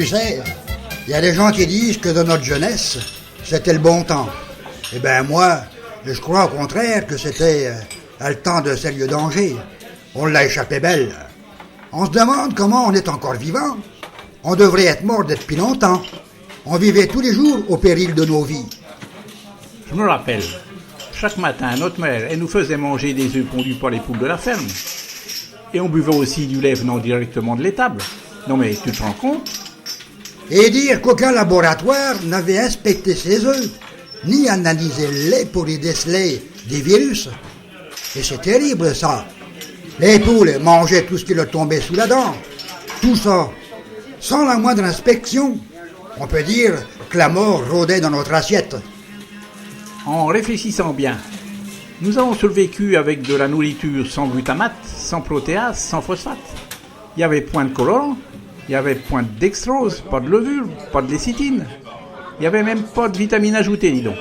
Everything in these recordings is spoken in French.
Tu sais, il y a des gens qui disent que dans notre jeunesse, c'était le bon temps. Eh ben moi, je crois au contraire que c'était le temps de sérieux dangers. On l'a échappé belle. On se demande comment on est encore vivant. On devrait être mort depuis longtemps. On vivait tous les jours au péril de nos vies. Je me rappelle, chaque matin, notre mère, elle nous faisait manger des œufs pondus par les poules de la ferme. Et on buvait aussi du lait venant directement de l'étable. Non mais tu te rends compte? Et dire qu'aucun laboratoire n'avait inspecté ces œufs, ni analysé le lait pour y déceler des virus. Et c'est terrible ça. Les poules mangeaient tout ce qui leur tombait sous la dent. Tout ça, sans la moindre inspection. On peut dire que la mort rôdait dans notre assiette. En réfléchissant bien, nous avons survécu avec de la nourriture sans glutamate, sans protéase, sans phosphate. Il n'y avait point de colorant, il n'y avait point de dextrose, pas de levure, pas de lécithine. Il n'y avait même pas de vitamines ajoutées, dis donc,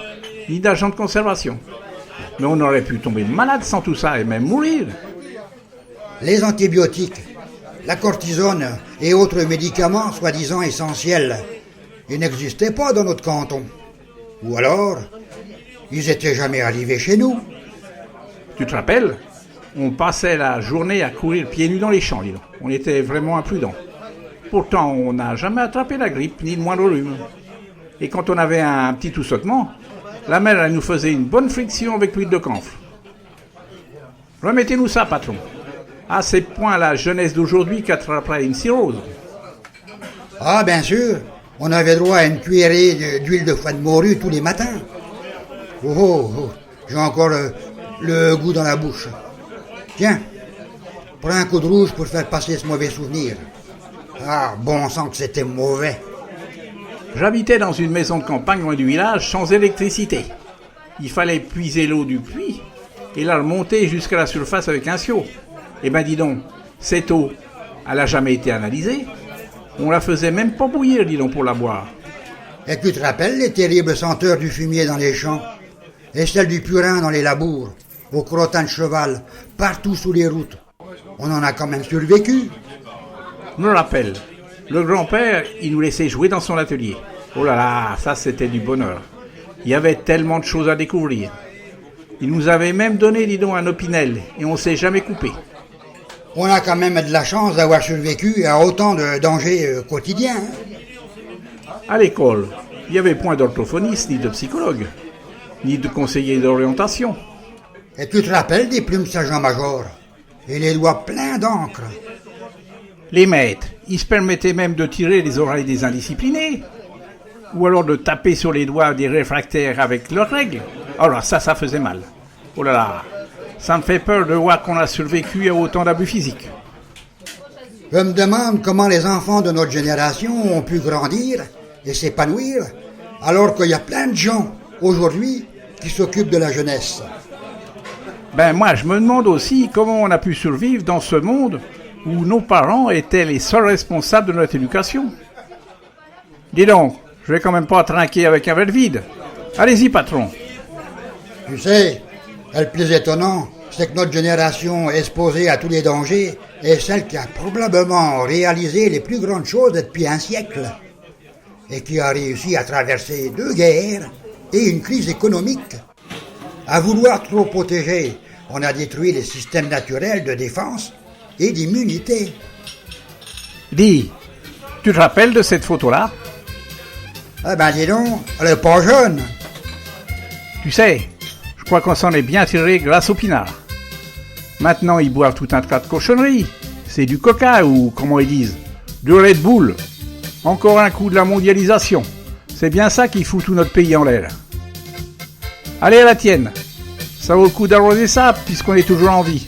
ni d'agents de conservation. Mais on aurait pu tomber malade sans tout ça et même mourir. Les antibiotiques, la cortisone et autres médicaments soi-disant essentiels, ils n'existaient pas dans notre canton. Ou alors, ils n'étaient jamais arrivés chez nous. Tu te rappelles? On passait la journée à courir pieds nus dans les champs, dis donc. On était vraiment imprudents. Pourtant, on n'a jamais attrapé la grippe, ni le moindre rhume. Et quand on avait un petit toussotement, la mère elle nous faisait une bonne friction avec l'huile de camphre. Remettez-nous ça, patron. À ces points, la jeunesse d'aujourd'hui qu'attraperait une cirrhose. Ah, bien sûr, on avait droit à une cuillerée d'huile de foie de morue tous les matins. Oh, j'ai encore le goût dans la bouche. Tiens, prends un coup de rouge pour faire passer ce mauvais souvenir. Ah, bon sang que c'était mauvais. J'habitais dans une maison de campagne loin du village sans électricité. Il fallait puiser l'eau du puits et la remonter jusqu'à la surface avec un seau. Eh ben dis donc, cette eau, elle n'a jamais été analysée. On la faisait même pas bouillir, dis donc, pour la boire. Et tu te rappelles les terribles senteurs du fumier dans les champs et celles du purin dans les labours, au crottin de cheval, partout sous les routes. On en a quand même survécu. Je me rappelle, le grand-père, il nous laissait jouer dans son atelier. Oh là là, ça c'était du bonheur. Il y avait tellement de choses à découvrir. Il nous avait même donné, dis donc, un opinel, et on s'est jamais coupé. On a quand même de la chance d'avoir survécu à autant de dangers quotidiens. À l'école, il n'y avait point d'orthophoniste, ni de psychologue, ni de conseiller d'orientation. Et tu te rappelles des plumes sergent-major et les doigts pleins d'encre. Les maîtres, ils se permettaient même de tirer les oreilles des indisciplinés, ou alors de taper sur les doigts des réfractaires avec leurs règles. Alors ça faisait mal. Oh là là, ça me fait peur de voir qu'on a survécu à autant d'abus physiques. Je me demande comment les enfants de notre génération ont pu grandir et s'épanouir, alors qu'il y a plein de gens aujourd'hui qui s'occupent de la jeunesse. Ben moi, je me demande aussi comment on a pu survivre dans ce monde où nos parents étaient les seuls responsables de notre éducation. Dis donc, je vais quand même pas trinquer avec un verre vide. Allez-y, patron. Tu sais, le plus étonnant, c'est que notre génération exposée à tous les dangers est celle qui a probablement réalisé les plus grandes choses depuis un siècle et qui a réussi à traverser 2 guerres et une crise économique. À vouloir trop protéger, on a détruit les systèmes naturels de défense et d'immunité. Dis, tu te rappelles de cette photo-là? Ah ben dis donc, elle est pas jeune. Tu sais, je crois qu'on s'en est bien tiré grâce au pinard. Maintenant, ils boivent tout un tas de cochonneries. C'est du coca ou, comment ils disent, du Red Bull. Encore un coup de la mondialisation. C'est bien ça qui fout tout notre pays en l'air. Allez à la tienne. Ça vaut le coup d'arroser ça puisqu'on est toujours en vie.